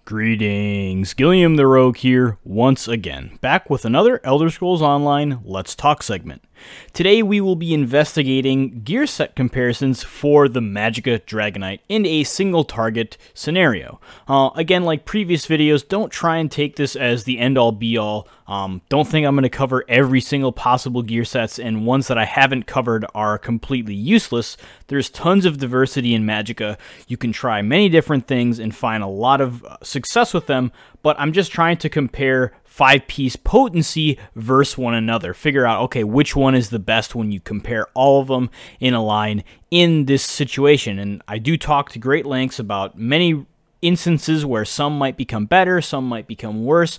Greetings, Gilliam the Rogue here, once again, back with another Elder Scrolls Online Let's Talk segment. Today we will be investigating gear set comparisons for the Magicka Dragonknight in a single target scenario. Again, like previous videos, don't try and take this as the end-all be-all. Don't think I'm going to cover every single possible gear sets, and ones that I haven't covered are completely useless. There's tons of diversity in Magicka. You can try many different things and find a lot of success with them, but I'm just trying to compare 5-piece potency versus one another. Figure out, okay, which one is the best when you compare all of them in a line in this situation. And I do talk to great lengths about many instances where some might become better, some might become worse,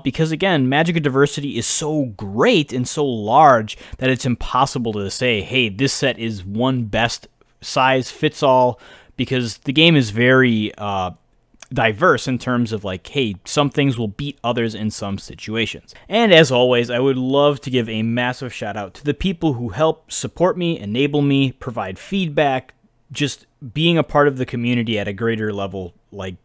because again, Magicka diversity is so great and so large that it's impossible to say, hey, this set is one best size fits all, because the game is very diverse in terms of like, hey, some things will beat others in some situations. And as always, I would love to give a massive shout out to the people who help support me, enable me, provide feedback, just being a part of the community at a greater level, like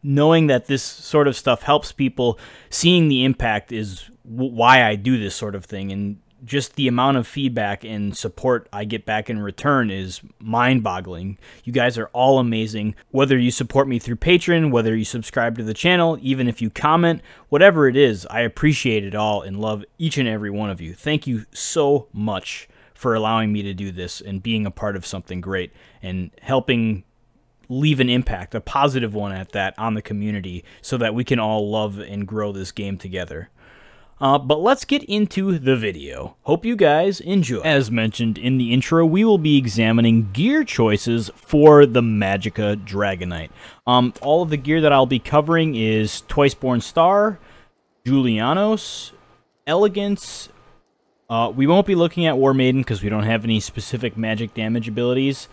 knowing that this sort of stuff helps people, seeing the impact is why I do this sort of thing, and just the amount of feedback and support I get back in return is mind-boggling. You guys are all amazing. Whether you support me through Patreon, whether you subscribe to the channel, even if you comment, whatever it is, I appreciate it all and love each and every one of you. Thank you so much for allowing me to do this and being a part of something great and helping leave an impact, a positive one at that, on the community so that we can all love and grow this game together. But let's get into the video. Hope you guys enjoy. As mentioned in the intro, we will be examining gear choices for the Magicka Dragonknight. All of the gear that I'll be covering is Twiceborn Star, Julianos, Elegance. We won't be looking at War Maiden because we don't have any specific magic damage abilities.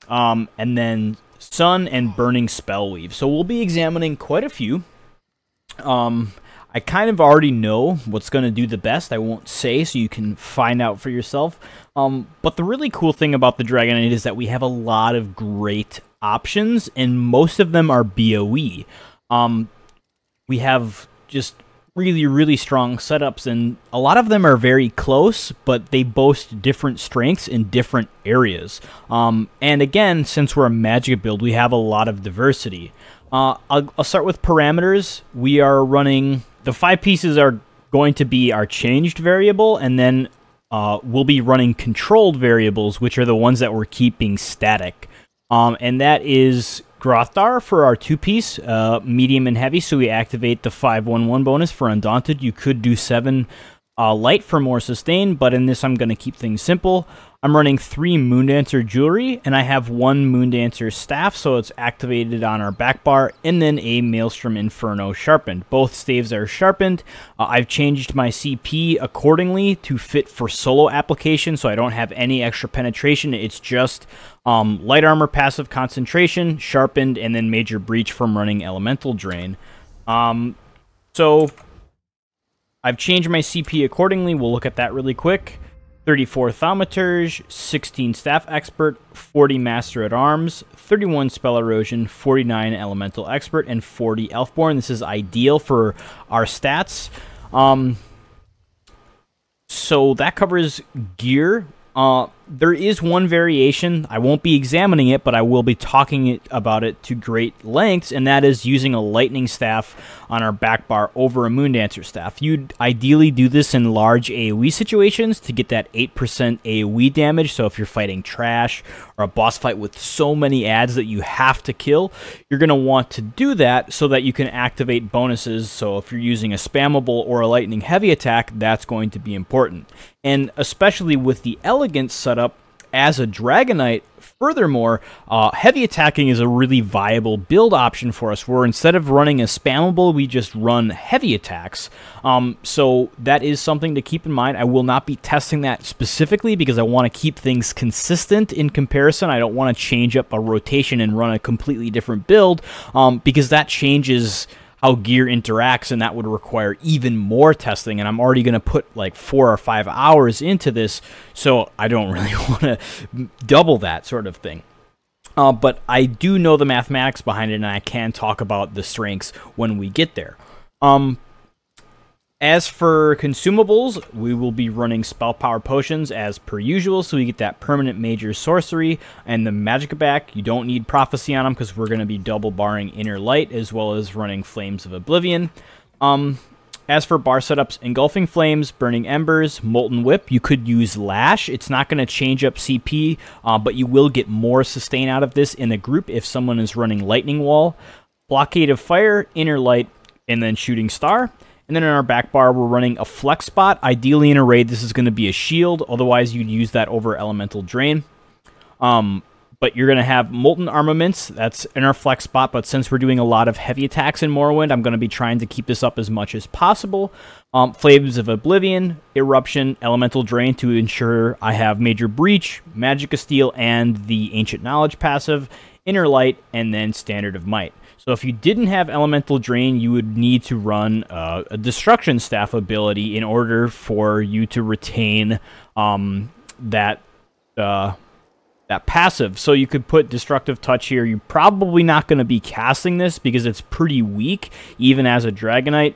And then Sun and Burning Spellweave. So we'll be examining quite a few. I kind of already know what's going to do the best. I won't say, so you can find out for yourself. But the really cool thing about the Dragonknight is that we have a lot of great options, and most of them are BoE. We have just really, really strong setups, and a lot of them are very close, but they boast different strengths in different areas. And again, since we're a Magicka build, we have a lot of diversity. I'll start with parameters. We are running... The 5 pieces are going to be our changed variable, and then we'll be running controlled variables, which are the ones that we're keeping static. And that is Grothdar for our 2-piece, medium and heavy, so we activate the 5/1/1 bonus for Undaunted. You could do 7 light for more sustain, but in this I'm going to keep things simple. I'm running 3 Moondancer jewelry, and I have 1 Moondancer staff, so it's activated on our back bar, and then a Maelstrom Inferno sharpened. Both staves are sharpened. I've changed my CP accordingly to fit for solo application, so I don't have any extra penetration. It's just light armor, passive concentration, sharpened, and then major breach from running Elemental Drain. So I've changed my CP accordingly. We'll look at that really quick. 34 Thaumaturge, 16 Staff Expert, 40 Master at Arms, 31 Spell Erosion, 49 Elemental Expert, and 40 Elfborn. This is ideal for our stats. So that covers gear. There is one variation. I won't be examining it, but I will be talking about it to great lengths, and that is using a Lightning Staff on our back bar over a Moondancer Staff. You'd ideally do this in large AoE situations to get that 8% AoE damage, so if you're fighting trash or a boss fight with so many adds that you have to kill, you're going to want to do that so that you can activate bonuses. So if you're using a spammable or a lightning heavy attack, that's going to be important. And especially with the Elegance setup as a Dragonknight, furthermore, heavy attacking is a really viable build option for us, where instead of running a spammable, we just run heavy attacks. So that is something to keep in mind. I will not be testing that specifically because I want to keep things consistent in comparison. I don't want to change up a rotation and run a completely different build, because that changes how gear interacts, and that would require even more testing, and I'm already going to put like 4 or 5 hours into this, so I don't really want to double that sort of thing. But I do know the mathematics behind it, and I can talk about the strengths when we get there. As for consumables, we will be running spell power potions as per usual, so we get that permanent major sorcery and the Magicka back. You don't need prophecy on them because we're going to be double barring Inner Light as well as running Flames of Oblivion. As for bar setups, Engulfing Flames, Burning Embers, Molten Whip, you could use Lash. It's not going to change up CP, but you will get more sustain out of this in a group if someone is running Lightning Wall. Blockade of Fire, Inner Light, and then Shooting Star. And then in our back bar, we're running a Flex Spot. Ideally in a raid, this is going to be a shield. Otherwise, you'd use that over Elemental Drain. But you're going to have Molten Armaments. That's in our Flex Spot. But since we're doing a lot of heavy attacks in Morrowind, I'm going to be trying to keep this up as much as possible. Flames of Oblivion, Eruption, Elemental Drain to ensure I have Major Breach, Magicka Steel, and the Ancient Knowledge passive, Inner Light, and then Standard of Might. So if you didn't have Elemental Drain, you would need to run a Destruction Staff ability in order for you to retain that passive. So you could put Destructive Touch here. You're probably not going to be casting this because it's pretty weak, even as a Dragonknight.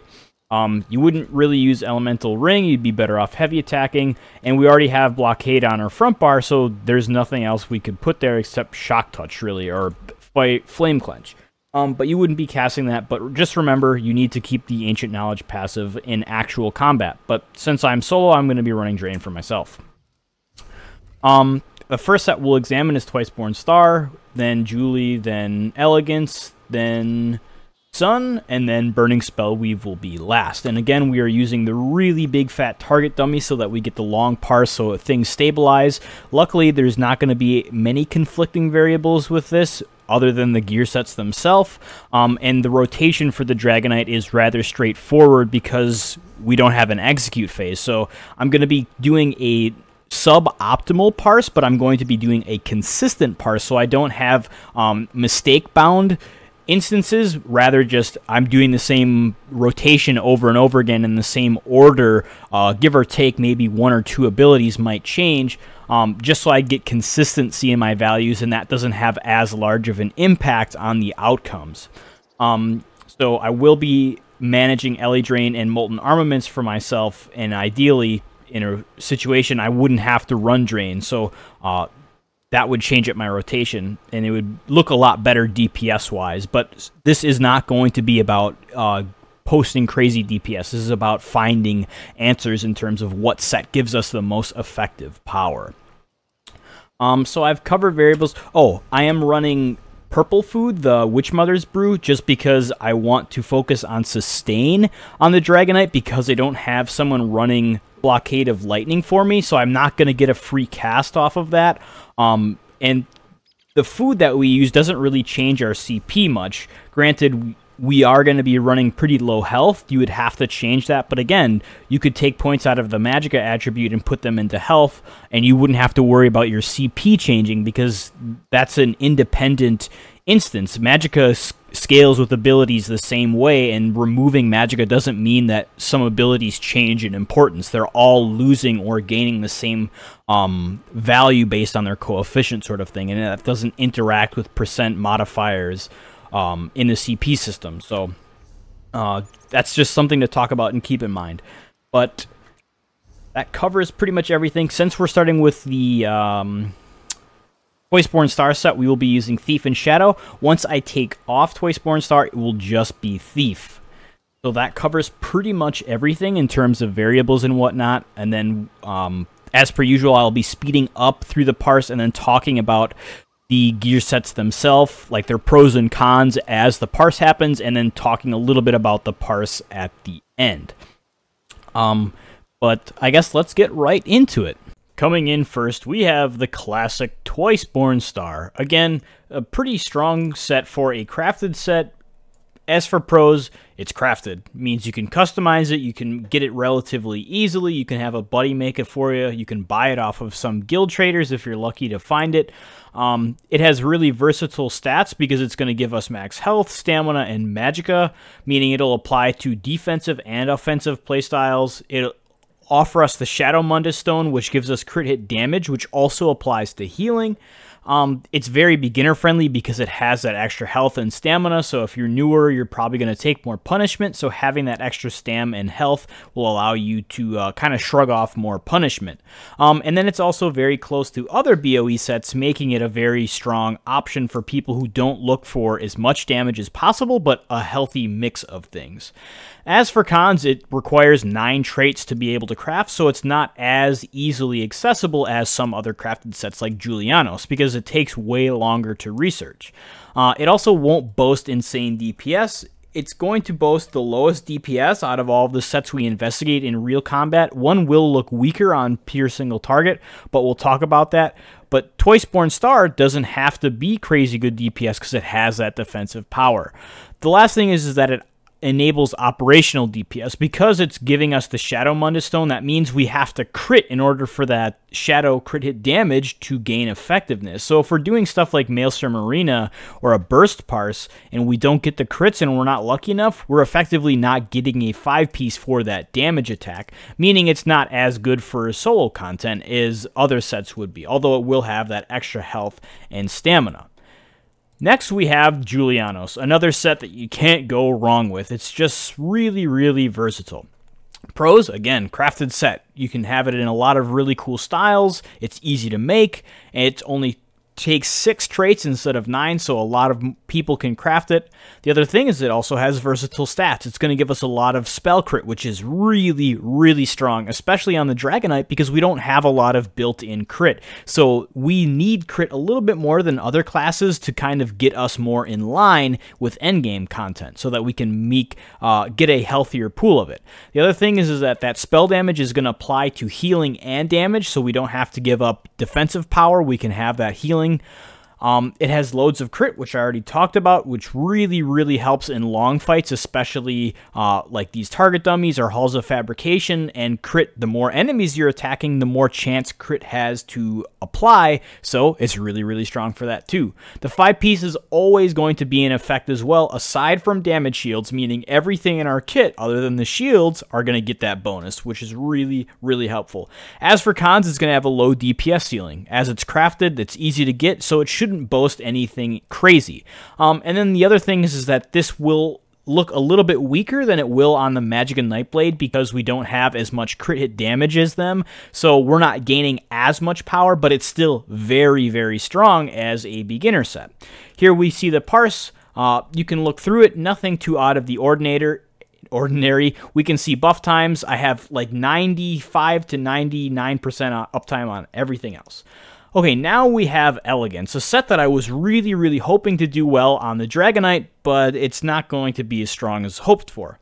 You wouldn't really use Elemental Ring. You'd be better off heavy attacking. And we already have Blockade on our front bar, so there's nothing else we could put there except Shock Touch, really, or Flame Clench. But you wouldn't be casting that, but just remember, you need to keep the Ancient Knowledge passive in actual combat. But since I'm solo, I'm going to be running Drain for myself. The first set we'll examine is Twiceborn Star, then Julie, then Elegance, then Sun, and then Burning Spellweave will be last. And again, we are using the really big fat target dummy so that we get the long parse so things stabilize. Luckily, there's not going to be many conflicting variables with this, other than the gear sets themselves, and the rotation for the Dragonknight is rather straightforward because we don't have an execute phase. So I'm going to be doing a suboptimal parse, but I'm going to be doing a consistent parse, so I don't have mistake-bound instances. Rather, just I'm doing the same rotation over and over again in the same order, give or take maybe one or two abilities might change, just so I get consistency in my values, and that doesn't have as large of an impact on the outcomes. So I will be managing Ele Drain and Molten Armaments for myself, and ideally, in a situation, I wouldn't have to run Drain, so that would change up my rotation, and it would look a lot better DPS-wise, but this is not going to be about posting crazy DPS. This is about finding answers in terms of what set gives us the most effective power. So I've covered variables. Oh, I am running purple food, the Witch Mother's Brew, just because I want to focus on sustain on the Dragonknight because I don't have someone running Blockade of Lightning for me, so I'm not going to get a free cast off of that. And the food that we use doesn't really change our CP much. Granted, we are going to be running pretty low health. You would have to change that, but again, you could take points out of the Magicka attribute and put them into health, and you wouldn't have to worry about your CP changing because that's an independent instance. Magicka scales with abilities the same way, and removing Magicka doesn't mean that some abilities change in importance. They're all losing or gaining the same value based on their coefficient sort of thing, and that doesn't interact with percent modifiers in the CP system. So that's just something to talk about and keep in mind. But that covers pretty much everything. Since we're starting with the Twiceborn Star set, we will be using Thief and Shadow. Once I take off Twiceborn Star, it will just be Thief. So that covers pretty much everything in terms of variables and whatnot. And then, as per usual, I'll be speeding up through the parse and then talking about the gear sets themselves, like their pros and cons as the parse happens, and then talking a little bit about the parse at the end. But I guess let's get right into it. Coming in first, we have the classic Twiceborn Star. Again, a pretty strong set for a crafted set. As for pros, it's crafted. It means you can customize it, you can get it relatively easily, you can have a buddy make it for you, you can buy it off of some guild traders if you're lucky to find it. It has really versatile stats because it's going to give us max health, stamina, and magicka, meaning it'll apply to defensive and offensive playstyles. It'll offer us the Shadow Mundus Stone, which gives us crit hit damage, which also applies to healing. It's very beginner friendly because it has that extra health and stamina, so if you're newer, you're probably going to take more punishment, so having that extra stam and health will allow you to kind of shrug off more punishment. And then it's also very close to other BOE sets, making it a very strong option for people who don't look for as much damage as possible, but a healthy mix of things. As for cons, it requires 9 traits to be able to craft, so it's not as easily accessible as some other crafted sets like Julianos, because it takes way longer to research. It also won't boast insane DPS. It's going to boast the lowest DPS out of all of the sets we investigate in real combat. One will look weaker on pure single target, but we'll talk about that. But Toysporn Star doesn't have to be crazy good DPS because it has that defensive power. The last thing is that it enables operational DPS. Because it's giving us the Shadow Mundus Stone, that means we have to crit in order for that Shadow crit hit damage to gain effectiveness. So if we're doing stuff like Maelstrom Arena or a Burst Parse and we don't get the crits and we're not lucky enough, we're effectively not getting a 5-piece for that damage attack, meaning it's not as good for solo content as other sets would be, although it will have that extra health and stamina. Next, we have Julianos, another set that you can't go wrong with. It's just really, really versatile. Pros, again, crafted set. You can have it in a lot of really cool styles. It's easy to make, and it only takes 6 traits instead of 9, so a lot of people can craft it. The other thing is it also has versatile stats. It's going to give us a lot of spell crit, which is really, really strong, especially on the Dragonknight, because we don't have a lot of built-in crit. So we need crit a little bit more than other classes to kind of get us more in line with endgame content, so that we can get a healthier pool of it. The other thing is that spell damage is going to apply to healing and damage, so we don't have to give up defensive power. We can have that healing. It has loads of crit, which I already talked about, which really, really helps in long fights, especially like these target dummies or halls of fabrication. And crit, the more enemies you're attacking, the more chance crit has to apply, so it's really, really strong for that too. The 5-piece is always going to be in effect as well, aside from damage shields, meaning everything in our kit other than the shields are going to get that bonus, which is really, really helpful. As for cons, it's going to have a low DPS ceiling. As it's crafted, it's easy to get, so it shouldn't boast anything crazy. And then the other thing is that this will look a little bit weaker than it will on the Magicka Nightblade because we don't have as much crit hit damage as them, so we're not gaining as much power, but it's still very, very strong as a beginner set. Here we see the Parse. You can look through it, nothing too out of the ordinary. We can see buff times. I have like 95 to 99% uptime on everything else. Okay, now we have Elegance, a set that I was really, really hoping to do well on the Dragonknight, but it's not going to be as strong as hoped for.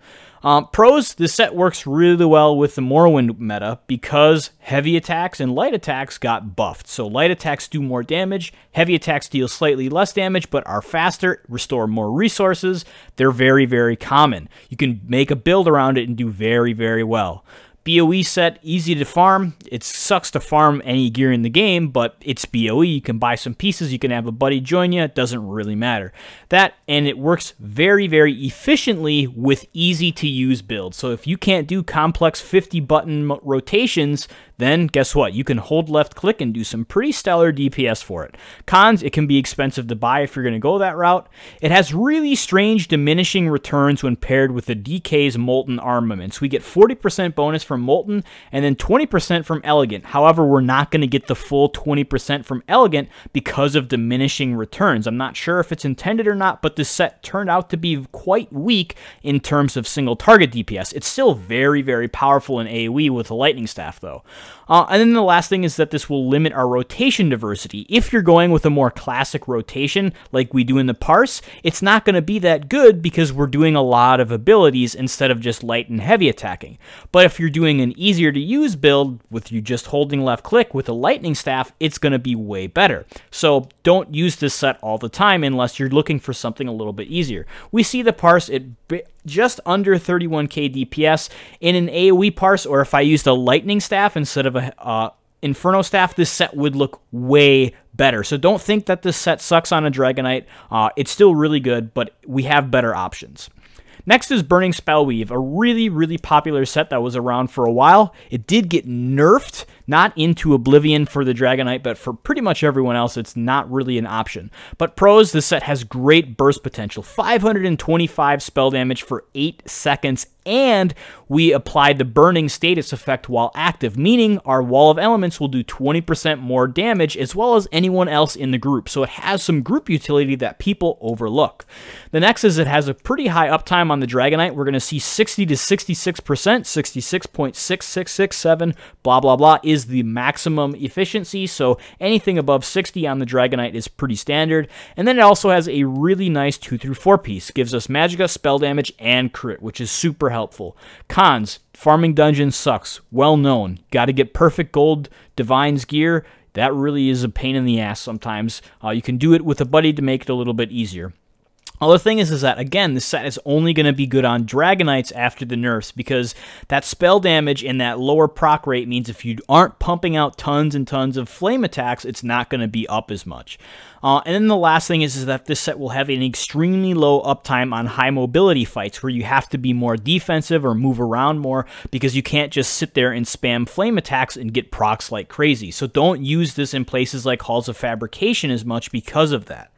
Pros, this set works really well with the Morrowind meta because heavy attacks and light attacks got buffed. So light attacks do more damage, heavy attacks deal slightly less damage, but are faster, restore more resources. They're very, very common. You can make a build around it and do very, very well. BOE set, easy to farm. It sucks to farm any gear in the game, but it's BOE. You can buy some pieces, you can have a buddy join you, it doesn't really matter. That, and it works very, very efficiently with easy-to-use builds. So if you can't do complex 50-button rotations, then guess what? You can hold left-click and do some pretty stellar DPS for it. Cons, it can be expensive to buy if you're going to go that route. It has really strange diminishing returns when paired with the DK's Molten armaments. We get 40% bonus from Molten and then 20% from Elegant. However, we're not going to get the full 20% from Elegant because of diminishing returns. I'm not sure if it's intended or not, but this set turned out to be quite weak in terms of single target DPS. It's still very, very powerful in AoE with a lightning staff though. And then the last thing is that this will limit our rotation diversity. If you're going with a more classic rotation like we do in the Parse, it's not going to be that good because we're doing a lot of abilities instead of just light and heavy attacking. But if you're doing an easier to use build with you just holding left click with a lightning staff, it's going to be way better. So don't use this set all the time unless you're looking for something a little bit easier. We see the Parse at just under 31k DPS in an AoE Parse, or if I used a lightning staff instead of a Inferno staff, this set would look way better. So don't think that this set sucks on a Dragonknight. It's still really good, but we have better options. Next is Burning Spellweave, a really, really popular set that was around for a while. It did get nerfed not into Oblivion for the Dragonknight, but for pretty much everyone else, it's not really an option. But pros, this set has great burst potential, 525 spell damage for 8 seconds, and we applied the burning status effect while active, meaning our Wall of Elements will do 20% more damage as well as anyone else in the group. So it has some group utility that people overlook. The next is it has a pretty high uptime on the Dragonknight. We're going to see 60 to 66%, 66.6667, blah, blah, blah, is the maximum efficiency. So anything above 60 on the Dragonknight is pretty standard. And then it also has a really nice 2 through 4 piece. Gives us Magicka, spell damage, and crit, which is super helpful. Cons, farming dungeons sucks. Well known. Got to get perfect gold Divine's gear. That really is a pain in the ass sometimes. You can do it with a buddy to make it a little bit easier. Other thing is that, again, this set is only going to be good on Dragonites after the nerfs, because that spell damage and that lower proc rate means if you aren't pumping out tons and tons of flame attacks, it's not going to be up as much. And then the last thing is that this set will have an extremely low uptime on high mobility fights, where you have to be more defensive or move around more, because you can't just sit there and spam flame attacks and get procs like crazy. So don't use this in places like Halls of Fabrication as much because of that.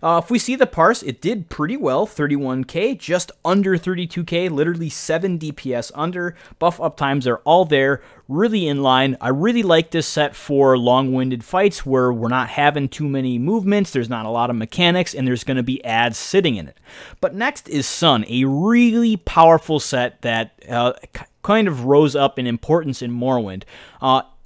If we see the parse, it did pretty well, 31k, just under 32k, literally 7 DPS under. Buff uptimes are all there, really in line. I really like this set for long-winded fights where we're not having too many movements, there's not a lot of mechanics, and there's going to be ads sitting in it. But next is Sun, a really powerful set that kind of rose up in importance in Morrowind.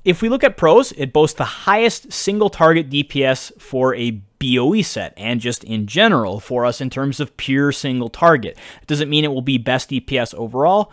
If we look at pros, it boasts the highest single target DPS for a BOE set, and just in general for us in terms of pure single target. It doesn't mean it will be best DPS overall,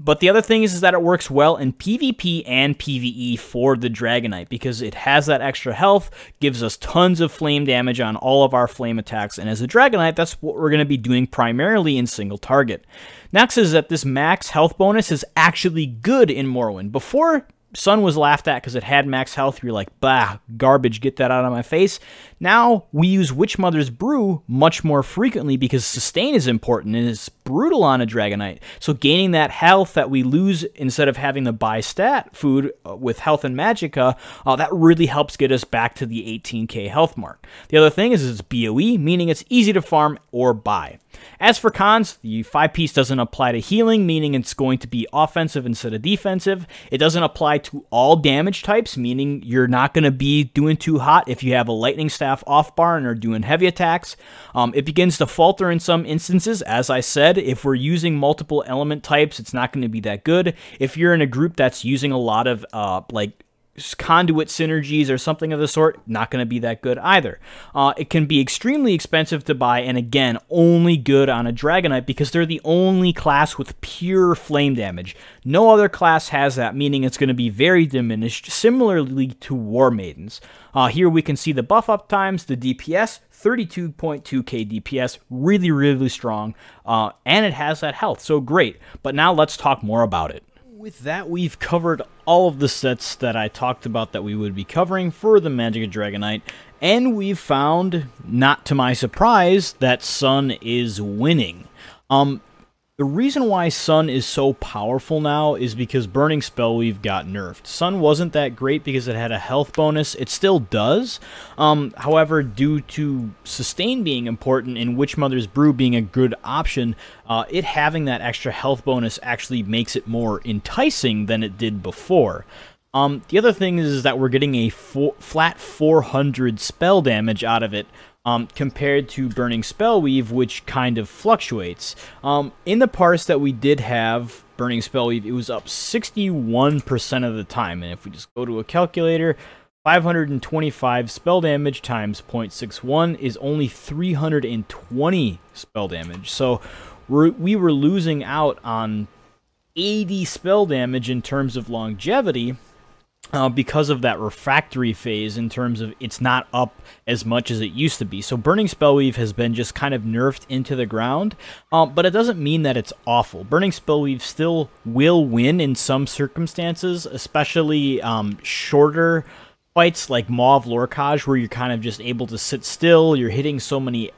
but the other thing is that it works well in PvP and PvE for the Dragonknight, because it has that extra health, gives us tons of flame damage on all of our flame attacks, and as a Dragonknight, that's what we're going to be doing primarily in single target. Next is that this max health bonus is actually good in Morrowind. Before, Sun was laughed at because it had max health. You're like, bah, garbage, get that out of my face. Now we use Witchmother's Brew much more frequently because sustain is important and it's brutal on a Dragonknight. So gaining that health that we lose instead of having to buy stat food with health and Magicka, that really helps get us back to the 18k health mark. The other thing is it's BOE, meaning it's easy to farm or buy. As for cons, the 5-piece doesn't apply to healing, meaning it's going to be offensive instead of defensive. It doesn't apply to all damage types, meaning you're not going to be doing too hot if you have a lightning staff off bar and are doing heavy attacks. It begins to falter in some instances. As I said, if we're using multiple element types, it's not going to be that good. If you're in a group that's using a lot of like conduit synergies or something of the sort, not going to be that good either. It can be extremely expensive to buy, and again, only good on a Dragonknight because they're the only class with pure flame damage. No other class has that, meaning it's going to be very diminished, similarly to War Maidens. Here we can see the buff up times, the DPS, 32.2k DPS, really, really strong, and it has that health, so great. But now let's talk more about it. With that, we've covered all of the sets that I talked about that we would be covering for the Magicka Dragonknight, and we've found, not to my surprise, that Sun is winning. The reason why Sun is so powerful now is because Burning Spellweave got nerfed. Sun wasn't that great because it had a health bonus. It still does. However, due to Sustain being important and Witchmother's Brew being a good option, it having that extra health bonus actually makes it more enticing than it did before. The other thing is that we're getting a flat 400 spell damage out of it, compared to Burning Spellweave, which kind of fluctuates. In the parse that we did have Burning Spellweave, it was up 61% of the time. And if we just go to a calculator, 525 spell damage times 0.61 is only 320 spell damage. So we were losing out on 80 spell damage in terms of longevity, because of that refractory phase in terms of it's not up as much as it used to be. So Burning Spellweave has been just kind of nerfed into the ground, but it doesn't mean that it's awful. Burning Spellweave still will win in some circumstances, especially shorter fights like Maw of Lorcage, where you're kind of just able to sit still, you're hitting so many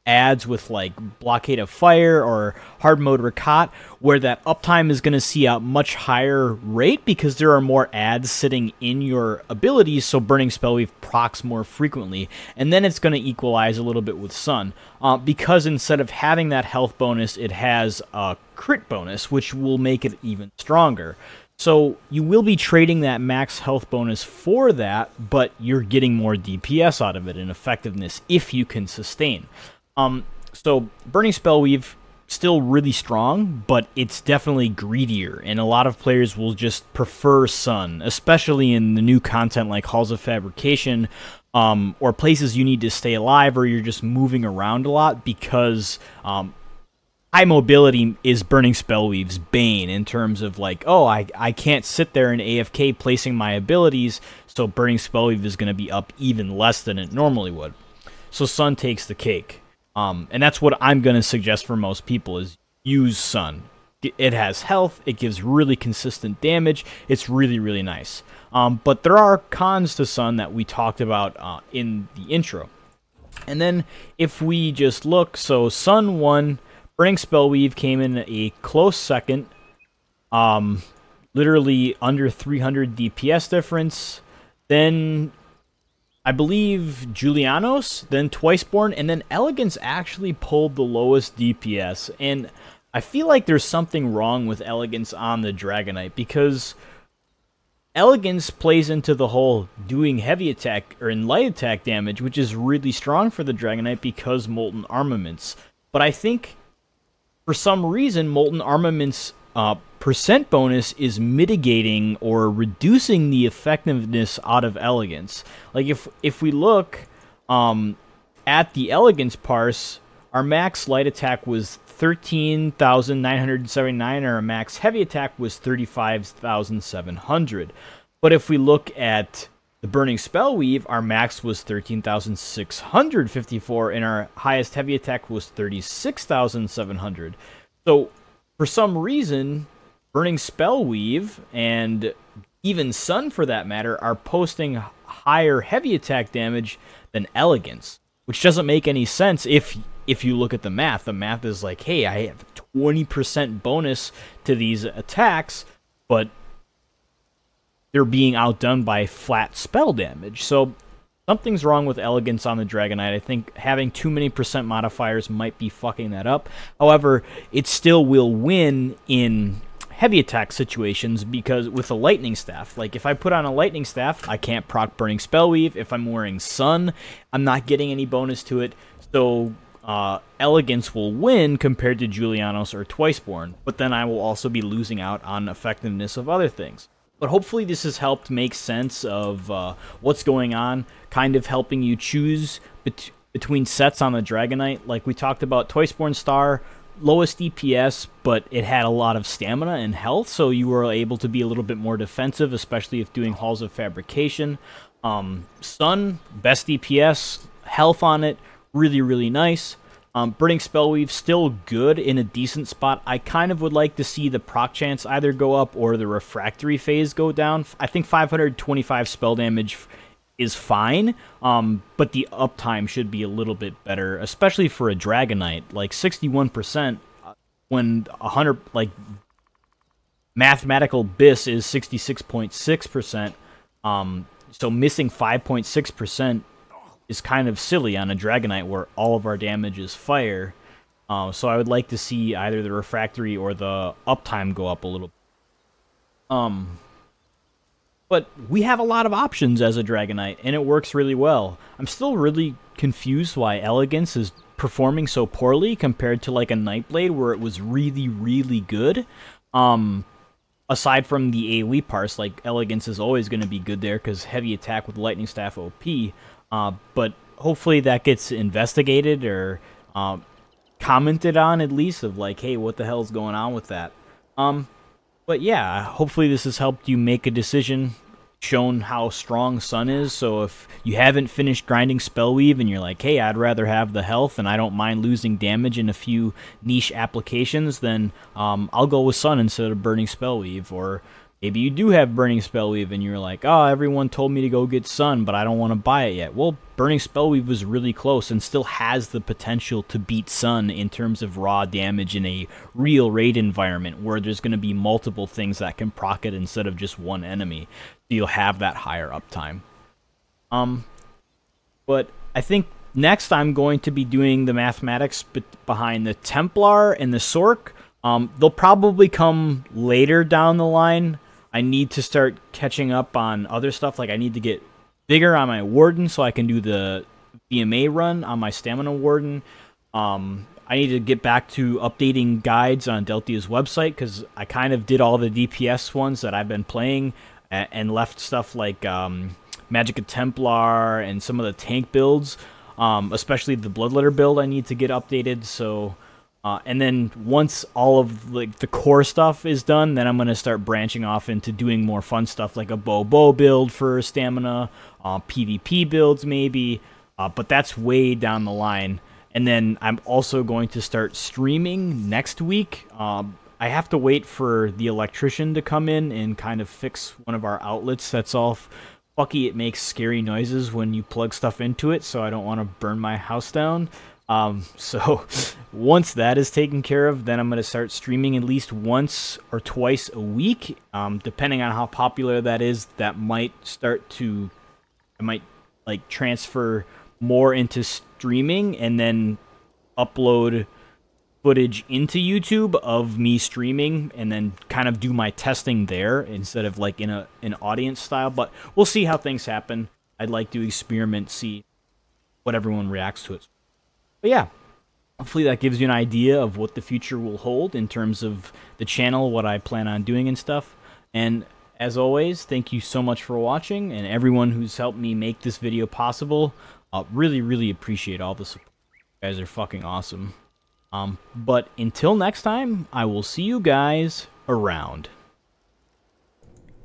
adds with like Blockade of Fire or Hard Mode Rakat, where that uptime is going to see a much higher rate because there are more adds sitting in your abilities, so Burning Spellweave procs more frequently, and then it's going to equalize a little bit with Sun, because instead of having that health bonus, it has a crit bonus, which will make it even stronger. So you will be trading that max health bonus for that, but you're getting more DPS out of it and effectiveness if you can sustain. So Burning Spellweave, still really strong, but it's definitely greedier, and a lot of players will just prefer Sun, especially in the new content like Halls of Fabrication, or places you need to stay alive or you're just moving around a lot, because high mobility is Burning Spellweave's bane in terms of like, oh, I can't sit there in AFK placing my abilities, so Burning Spellweave is going to be up even less than it normally would. So Sun takes the cake. And that's what I'm going to suggest for most people, is use Sun. It has health, it gives really consistent damage, it's really, really nice. But there are cons to Sun that we talked about in the intro. And then if we just look, so Sun won, Burning Spellweave came in a close second, literally under 300 DPS difference. Then I believe Julianos, then Twiceborn, and then Elegance actually pulled the lowest DPS. And I feel like there's something wrong with Elegance on the Dragonknight, because Elegance plays into the whole doing heavy attack or in light attack damage, which is really strong for the Dragonknight because Molten Armaments. But I think for some reason Molten Armaments percent bonus is mitigating or reducing the effectiveness out of Elegance. Like if we look at the Elegance parse, our max light attack was 13,979, and our max heavy attack was 35,700. But if we look at the Burning Spellweave, our max was 13,654, and our highest heavy attack was 36,700. So for some reason, Burning Spellweave, and even Sun for that matter, are posting higher heavy attack damage than Elegance, which doesn't make any sense if you look at the math. The math is like, hey, I have 20% bonus to these attacks, but they're being outdone by flat spell damage. So something's wrong with Elegance on the Dragonknight. I think having too many percent modifiers might be fucking that up. However, it still will win in heavy attack situations, because with a lightning staff, like if I put on a lightning staff, I can't proc Burning Spellweave. If I'm wearing Sun, I'm not getting any bonus to it. So Elegance will win compared to Julianos or Twiceborn, but then I will also be losing out on effectiveness of other things. But hopefully this has helped make sense of what's going on, kind of helping you choose between sets on the Dragonknight. Like we talked about, Twiceborn Star, lowest DPS, but it had a lot of stamina and health, so you were able to be a little bit more defensive, especially if doing Halls of Fabrication. Sun, best DPS, health on it, really, really nice. Burning Spellweave, still good in a decent spot. I kind of would like to see the proc chance either go up or the refractory phase go down. I think 525 spell damage is fine, but the uptime should be a little bit better, especially for a Dragonknight. Like 61%, when 100, like mathematical BIS is 66.6%, so missing 5.6% is kind of silly on a Dragonknight where all of our damage is fire. So I would like to see either the refractory or the uptime go up a little. But we have a lot of options as a Dragonknight, and it works really well. I'm still really confused why Elegance is performing so poorly compared to like a Nightblade where it was really, really good. Aside from the AoE parse, like Elegance is always going to be good there because heavy attack with Lightning Staff OP. But hopefully that gets investigated or commented on at least, of like, hey, what the hell's going on with that? But yeah, hopefully this has helped you make a decision, shown how strong Sun is. So if you haven't finished grinding Spellweave and you're like, hey, I'd rather have the health and I don't mind losing damage in a few niche applications, then I'll go with Sun instead of Burning Spellweave. Or Maybe you do have Burning Spellweave and you're like, oh, everyone told me to go get Sun, but I don't want to buy it yet. Well, Burning Spellweave was really close and still has the potential to beat Sun in terms of raw damage in a real raid environment where there's going to be multiple things that can proc it instead of just one enemy. So you'll have that higher uptime. But I think next I'm going to be doing the mathematics behind the Templar and the Sork. They'll probably come later down the line. I need to start catching up on other stuff. Like I need to get bigger on my Warden so I can do the VMA run on my Stamina Warden. I need to get back to updating guides on Deltia's website because I kind of did all the DPS ones that I've been playing and left stuff like Magicka Templar and some of the tank builds, especially the Bloodletter build I need to get updated. So... and then once all of like the core stuff is done, then I'm going to start branching off into doing more fun stuff like a bow build for stamina, PvP builds maybe, but that's way down the line. And then I'm also going to start streaming next week. I have to wait for the electrician to come in and kind of fix one of our outlets that's all fucky. It makes scary noises when you plug stuff into it, so I don't want to burn my house down. So once that is taken care of, then I'm going to start streaming at least once or twice a week. Depending on how popular that is, that might I might like transfer more into streaming and then upload footage into YouTube of me streaming and then kind of do my testing there instead of like in an audience style. But we'll see how things happen. I'd like to experiment, see what everyone reacts to it. But yeah, hopefully that gives you an idea of what the future will hold in terms of the channel, what I plan on doing and stuff. And as always, thank you so much for watching, and everyone who's helped me make this video possible. Really, really appreciate all the support. You guys are fucking awesome. But until next time, I will see you guys around.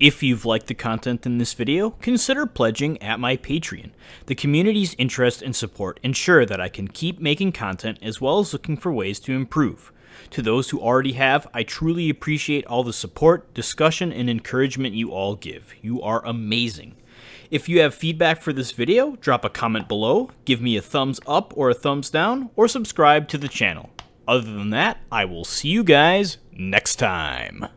If you've liked the content in this video, consider pledging at my Patreon. The community's interest and support ensure that I can keep making content as well as looking for ways to improve. To those who already have, I truly appreciate all the support, discussion, and encouragement you all give. You are amazing. If you have feedback for this video, drop a comment below, give me a thumbs up or a thumbs down, or subscribe to the channel. Other than that, I will see you guys next time.